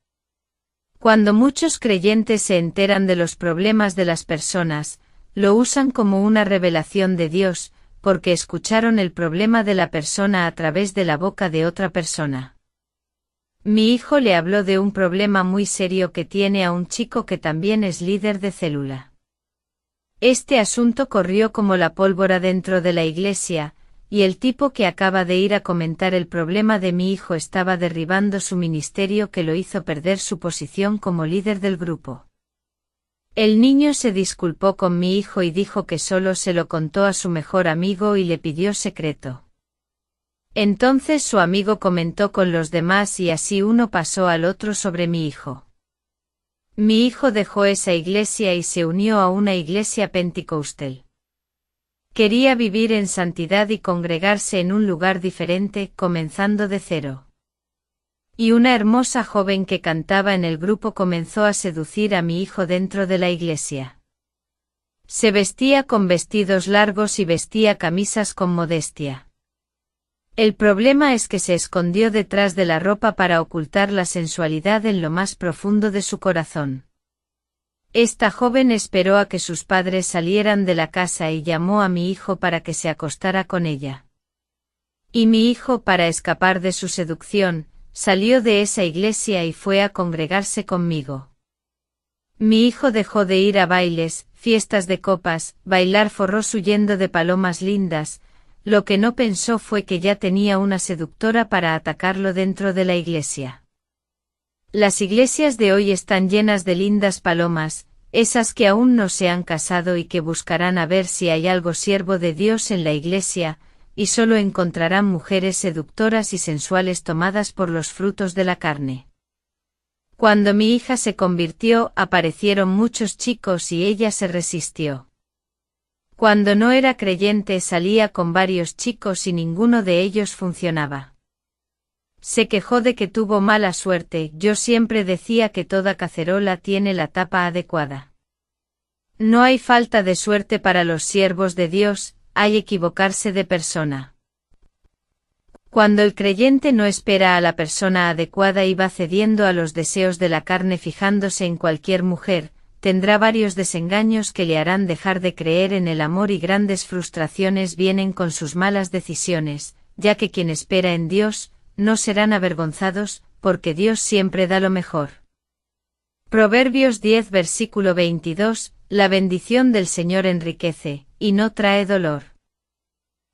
Cuando muchos creyentes se enteran de los problemas de las personas, lo usan como una revelación de Dios, porque escucharon el problema de la persona a través de la boca de otra persona. Mi hijo le habló de un problema muy serio que tiene a un chico que también es líder de célula. Este asunto corrió como la pólvora dentro de la iglesia, y el tipo que acaba de ir a comentar el problema de mi hijo estaba derribando su ministerio que lo hizo perder su posición como líder del grupo. El niño se disculpó con mi hijo y dijo que solo se lo contó a su mejor amigo y le pidió secreto. Entonces su amigo comentó con los demás y así uno pasó al otro sobre mi hijo. Mi hijo dejó esa iglesia y se unió a una iglesia pentecostal. Quería vivir en santidad y congregarse en un lugar diferente, comenzando de cero. Y una hermosa joven que cantaba en el grupo comenzó a seducir a mi hijo dentro de la iglesia. Se vestía con vestidos largos y vestía camisas con modestia. El problema es que se escondió detrás de la ropa para ocultar la sensualidad en lo más profundo de su corazón. Esta joven esperó a que sus padres salieran de la casa y llamó a mi hijo para que se acostara con ella. Y mi hijo, para escapar de su seducción, salió de esa iglesia y fue a congregarse conmigo. Mi hijo dejó de ir a bailes, fiestas de copas, bailar forrós huyendo de palomas lindas, lo que no pensó fue que ya tenía una seductora para atacarlo dentro de la iglesia. Las iglesias de hoy están llenas de lindas palomas, esas que aún no se han casado y que buscarán a ver si hay algo siervo de Dios en la iglesia, y solo encontrarán mujeres seductoras y sensuales tomadas por los frutos de la carne. Cuando mi hija se convirtió, aparecieron muchos chicos y ella se resistió. Cuando no era creyente salía con varios chicos y ninguno de ellos funcionaba. Se quejó de que tuvo mala suerte. Yo siempre decía que toda cacerola tiene la tapa adecuada. No hay falta de suerte para los siervos de Dios, hay equivocarse de persona. Cuando el creyente no espera a la persona adecuada y va cediendo a los deseos de la carne fijándose en cualquier mujer, tendrá varios desengaños que le harán dejar de creer en el amor y grandes frustraciones vienen con sus malas decisiones, ya que quien espera en Dios, no serán avergonzados, porque Dios siempre da lo mejor. Proverbios 10 versículo 22, la bendición del Señor enriquece, y no trae dolor.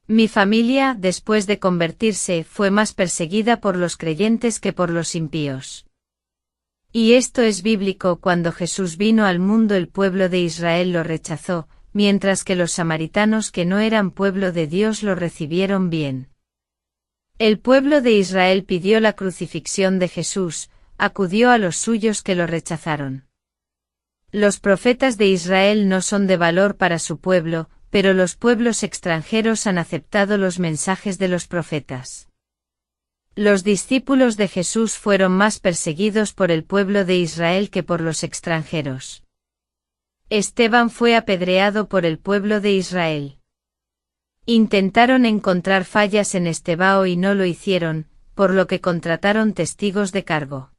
Mi familia, después de convertirse, fue más perseguida por los creyentes que por los impíos. Y esto es bíblico. Cuando Jesús vino al mundo el pueblo de Israel lo rechazó, mientras que los samaritanos que no eran pueblo de Dios lo recibieron bien. El pueblo de Israel pidió la crucifixión de Jesús, acudió a los suyos que lo rechazaron. Los profetas de Israel no son de valor para su pueblo, pero los pueblos extranjeros han aceptado los mensajes de los profetas. Los discípulos de Jesús fueron más perseguidos por el pueblo de Israel que por los extranjeros. Esteban fue apedreado por el pueblo de Israel. Intentaron encontrar fallas en Estebao y no lo hicieron, por lo que contrataron testigos de cargo.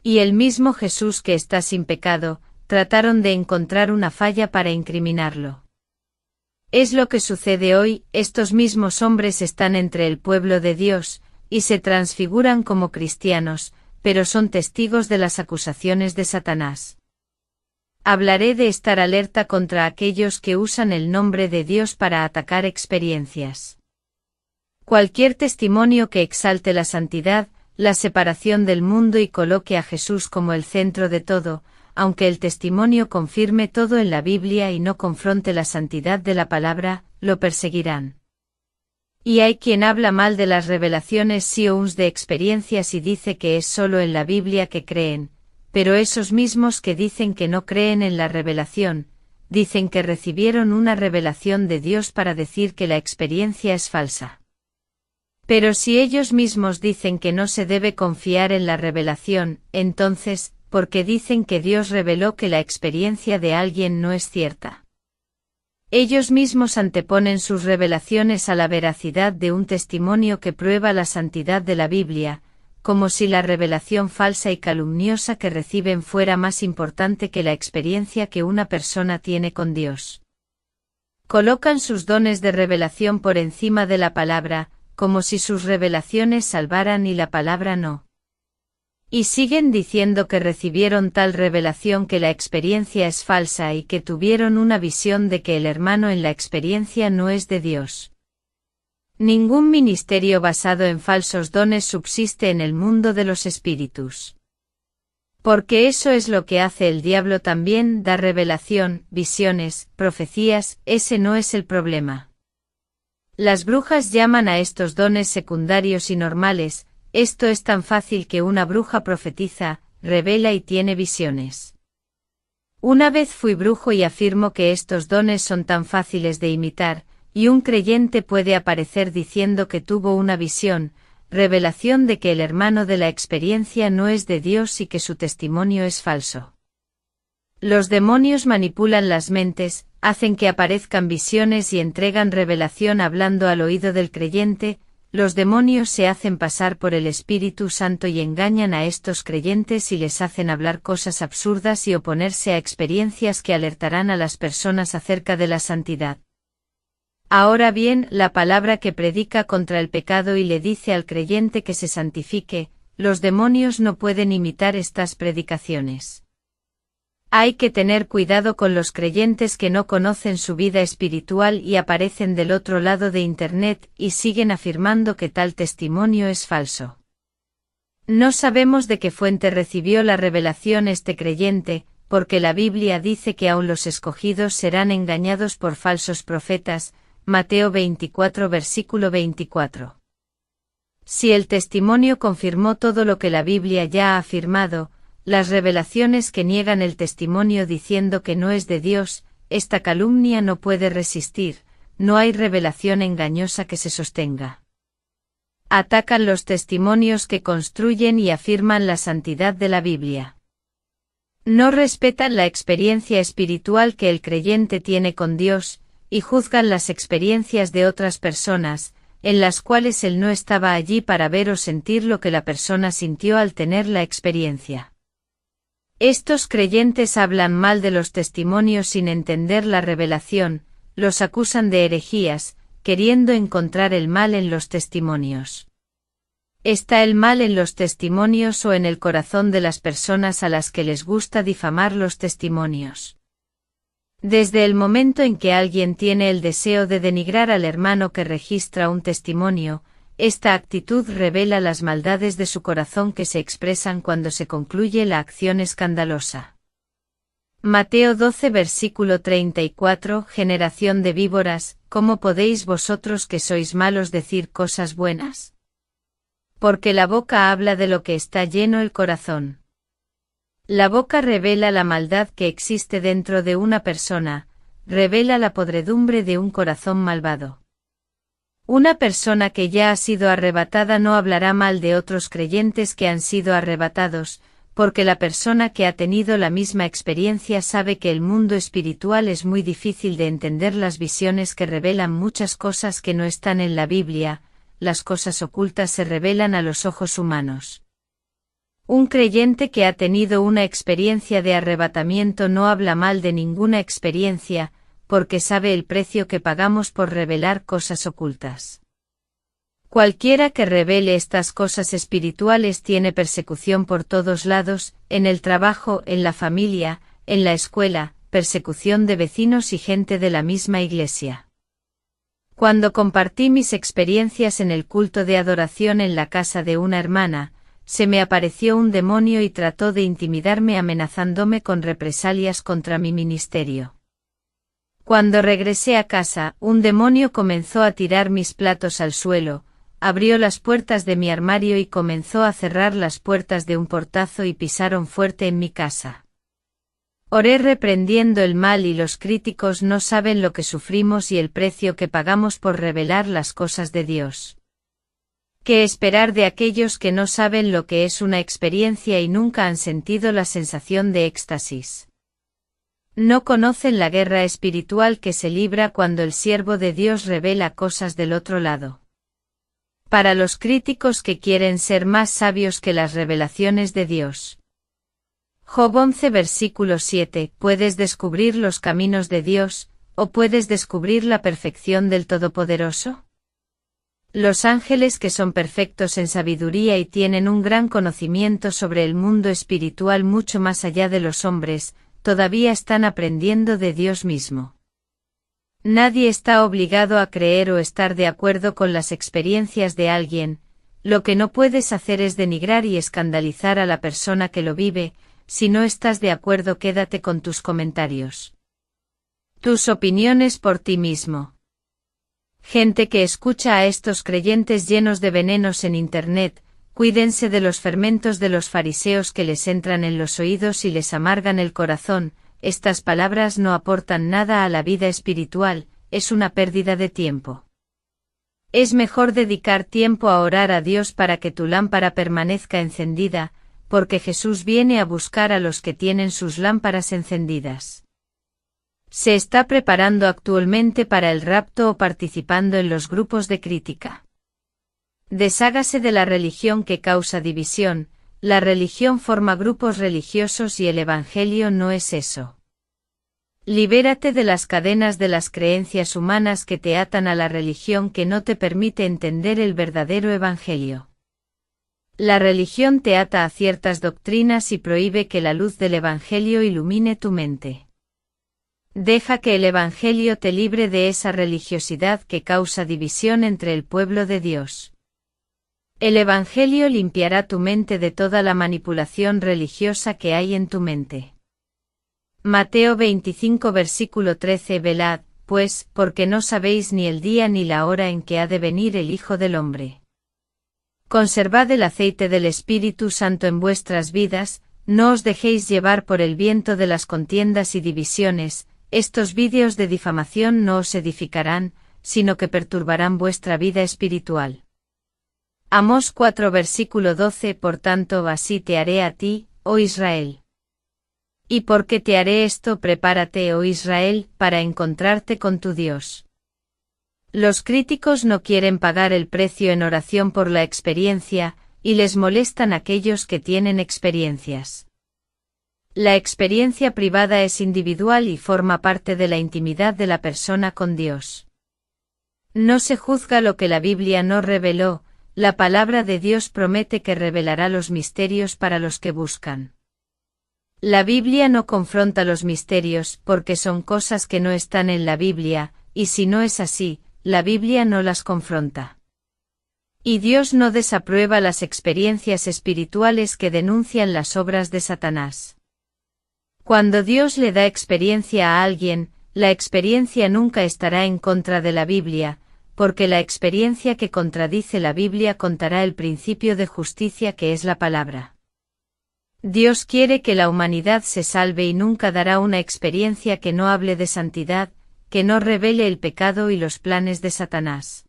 Y el mismo Jesús que está sin pecado, trataron de encontrar una falla para incriminarlo. Es lo que sucede hoy, estos mismos hombres están entre el pueblo de Dios, y se transfiguran como cristianos, pero son testigos de las acusaciones de Satanás. Hablaré de estar alerta contra aquellos que usan el nombre de Dios para atacar experiencias. Cualquier testimonio que exalte la santidad, la separación del mundo y coloque a Jesús como el centro de todo, aunque el testimonio confirme todo en la Biblia y no confronte la santidad de la palabra, lo perseguirán. Y hay quien habla mal de las revelaciones Sions de experiencias y dice que es solo en la Biblia que creen, pero esos mismos que dicen que no creen en la revelación, dicen que recibieron una revelación de Dios para decir que la experiencia es falsa. Pero si ellos mismos dicen que no se debe confiar en la revelación, entonces, ¿por qué dicen que Dios reveló que la experiencia de alguien no es cierta? Ellos mismos anteponen sus revelaciones a la veracidad de un testimonio que prueba la santidad de la Biblia, como si la revelación falsa y calumniosa que reciben fuera más importante que la experiencia que una persona tiene con Dios. Colocan sus dones de revelación por encima de la palabra, como si sus revelaciones salvaran y la palabra no. Y siguen diciendo que recibieron tal revelación que la experiencia es falsa y que tuvieron una visión de que el hermano en la experiencia no es de Dios. Ningún ministerio basado en falsos dones subsiste en el mundo de los espíritus. Porque eso es lo que hace el diablo también, da revelación, visiones, profecías, ese no es el problema. Las brujas llaman a estos dones secundarios y normales. Esto es tan fácil que una bruja profetiza, revela y tiene visiones. Una vez fui brujo y afirmo que estos dones son tan fáciles de imitar, y un creyente puede aparecer diciendo que tuvo una visión, revelación de que el hermano de la experiencia no es de Dios y que su testimonio es falso. Los demonios manipulan las mentes, hacen que aparezcan visiones y entregan revelación hablando al oído del creyente. Los demonios se hacen pasar por el Espíritu Santo y engañan a estos creyentes y les hacen hablar cosas absurdas y oponerse a experiencias que alertarán a las personas acerca de la santidad. Ahora bien, la palabra que predica contra el pecado y le dice al creyente que se santifique, los demonios no pueden imitar estas predicaciones. Hay que tener cuidado con los creyentes que no conocen su vida espiritual y aparecen del otro lado de Internet y siguen afirmando que tal testimonio es falso. No sabemos de qué fuente recibió la revelación este creyente, porque la Biblia dice que aun los escogidos serán engañados por falsos profetas, Mateo 24 versículo 24. Si el testimonio confirmó todo lo que la Biblia ya ha afirmado, las revelaciones que niegan el testimonio diciendo que no es de Dios, esta calumnia no puede resistir, no hay revelación engañosa que se sostenga. Atacan los testimonios que construyen y afirman la santidad de la Biblia. No respetan la experiencia espiritual que el creyente tiene con Dios, y juzgan las experiencias de otras personas, en las cuales él no estaba allí para ver o sentir lo que la persona sintió al tener la experiencia. Estos creyentes hablan mal de los testimonios sin entender la revelación, los acusan de herejías, queriendo encontrar el mal en los testimonios. ¿Está el mal en los testimonios o en el corazón de las personas a las que les gusta difamar los testimonios? Desde el momento en que alguien tiene el deseo de denigrar al hermano que registra un testimonio, esta actitud revela las maldades de su corazón que se expresan cuando se concluye la acción escandalosa. Mateo 12 versículo 34 Generación de víboras, ¿cómo podéis vosotros que sois malos decir cosas buenas? Porque la boca habla de lo que está lleno el corazón. La boca revela la maldad que existe dentro de una persona, revela la podredumbre de un corazón malvado. Una persona que ya ha sido arrebatada no hablará mal de otros creyentes que han sido arrebatados, porque la persona que ha tenido la misma experiencia sabe que el mundo espiritual es muy difícil de entender las visiones que revelan muchas cosas que no están en la Biblia, las cosas ocultas se revelan a los ojos humanos. Un creyente que ha tenido una experiencia de arrebatamiento no habla mal de ninguna experiencia, porque sabe el precio que pagamos por revelar cosas ocultas. Cualquiera que revele estas cosas espirituales tiene persecución por todos lados, en el trabajo, en la familia, en la escuela, persecución de vecinos y gente de la misma iglesia. Cuando compartí mis experiencias en el culto de adoración en la casa de una hermana, se me apareció un demonio y trató de intimidarme amenazándome con represalias contra mi ministerio. Cuando regresé a casa, un demonio comenzó a tirar mis platos al suelo, abrió las puertas de mi armario y comenzó a cerrar las puertas de un portazo y pisaron fuerte en mi casa. Oré reprendiendo el mal y los críticos no saben lo que sufrimos y el precio que pagamos por revelar las cosas de Dios. ¿Qué esperar de aquellos que no saben lo que es una experiencia y nunca han sentido la sensación de éxtasis? No conocen la guerra espiritual que se libra cuando el siervo de Dios revela cosas del otro lado. Para los críticos que quieren ser más sabios que las revelaciones de Dios. Job 11 versículo 7 Puedes descubrir los caminos de Dios, o puedes descubrir la perfección del Todopoderoso. Los ángeles que son perfectos en sabiduría y tienen un gran conocimiento sobre el mundo espiritual mucho más allá de los hombres, todavía están aprendiendo de Dios mismo. Nadie está obligado a creer o estar de acuerdo con las experiencias de alguien, lo que no puedes hacer es denigrar y escandalizar a la persona que lo vive, si no estás de acuerdo quédate con tus comentarios. Tus opiniones por ti mismo. Gente que escucha a estos creyentes llenos de venenos en Internet, cuídense de los fermentos de los fariseos que les entran en los oídos y les amargan el corazón, estas palabras no aportan nada a la vida espiritual, es una pérdida de tiempo. Es mejor dedicar tiempo a orar a Dios para que tu lámpara permanezca encendida, porque Jesús viene a buscar a los que tienen sus lámparas encendidas. Se está preparando actualmente para el rapto o participando en los grupos de crítica. Deshágase de la religión que causa división, la religión forma grupos religiosos y el Evangelio no es eso. Libérate de las cadenas de las creencias humanas que te atan a la religión que no te permite entender el verdadero Evangelio. La religión te ata a ciertas doctrinas y prohíbe que la luz del Evangelio ilumine tu mente. Deja que el Evangelio te libre de esa religiosidad que causa división entre el pueblo de Dios. El Evangelio limpiará tu mente de toda la manipulación religiosa que hay en tu mente. Mateo 25 versículo 13 Velad, pues, porque no sabéis ni el día ni la hora en que ha de venir el Hijo del Hombre. Conservad el aceite del Espíritu Santo en vuestras vidas, no os dejéis llevar por el viento de las contiendas y divisiones, estos vídeos de difamación no os edificarán, sino que perturbarán vuestra vida espiritual. Amós 4 versículo 12 Por tanto así te haré a ti, oh Israel. ¿Y por qué te haré esto? Prepárate, oh Israel, para encontrarte con tu Dios. Los críticos no quieren pagar el precio en oración por la experiencia, y les molestan aquellos que tienen experiencias. La experiencia privada es individual y forma parte de la intimidad de la persona con Dios. No se juzga lo que la Biblia no reveló, la palabra de Dios promete que revelará los misterios para los que buscan. La Biblia no confronta los misterios porque son cosas que no están en la Biblia, y si no es así, la Biblia no las confronta. Y Dios no desaprueba las experiencias espirituales que denuncian las obras de Satanás. Cuando Dios le da experiencia a alguien, la experiencia nunca estará en contra de la Biblia, porque la experiencia que contradice la Biblia contará el principio de justicia que es la palabra. Dios quiere que la humanidad se salve y nunca dará una experiencia que no hable de santidad, que no revele el pecado y los planes de Satanás.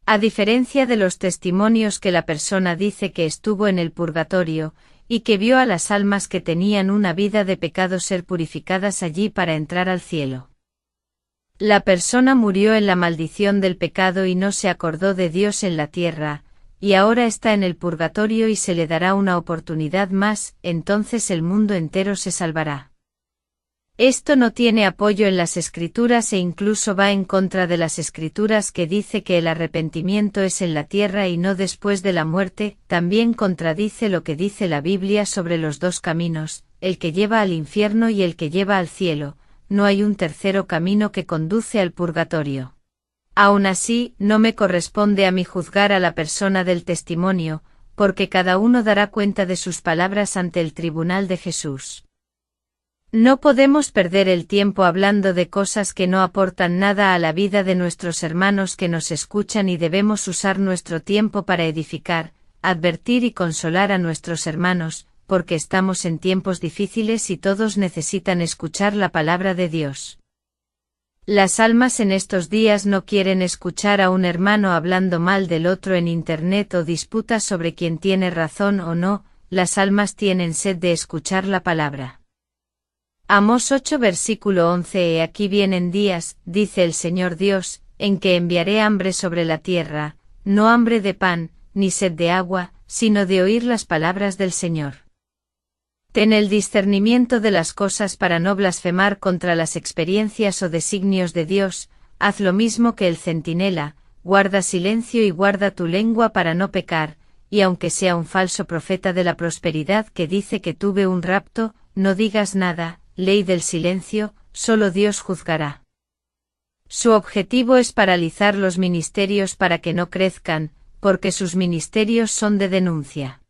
A diferencia de los testimonios que la persona dice que estuvo en el purgatorio, y que vio a las almas que tenían una vida de pecado ser purificadas allí para entrar al cielo. La persona murió en la maldición del pecado y no se acordó de Dios en la tierra, y ahora está en el purgatorio y se le dará una oportunidad más, entonces el mundo entero se salvará. Esto no tiene apoyo en las Escrituras e incluso va en contra de las Escrituras que dice que el arrepentimiento es en la tierra y no después de la muerte, también contradice lo que dice la Biblia sobre los dos caminos, el que lleva al infierno y el que lleva al cielo, no hay un tercero camino que conduce al purgatorio. Aún así, no me corresponde a mí juzgar a la persona del testimonio, porque cada uno dará cuenta de sus palabras ante el tribunal de Jesús. No podemos perder el tiempo hablando de cosas que no aportan nada a la vida de nuestros hermanos que nos escuchan y debemos usar nuestro tiempo para edificar, advertir y consolar a nuestros hermanos, porque estamos en tiempos difíciles y todos necesitan escuchar la palabra de Dios. Las almas en estos días no quieren escuchar a un hermano hablando mal del otro en internet o disputas sobre quién tiene razón o no, las almas tienen sed de escuchar la palabra. Amós 8 versículo 11 He aquí vienen días, dice el Señor Dios, en que enviaré hambre sobre la tierra, no hambre de pan, ni sed de agua, sino de oír las palabras del Señor. Ten el discernimiento de las cosas para no blasfemar contra las experiencias o designios de Dios, haz lo mismo que el centinela, guarda silencio y guarda tu lengua para no pecar, y aunque sea un falso profeta de la prosperidad que dice que tuve un rapto, no digas nada, ley del silencio, solo Dios juzgará. Su objetivo es paralizar los ministerios para que no crezcan, porque sus ministerios son de denuncia.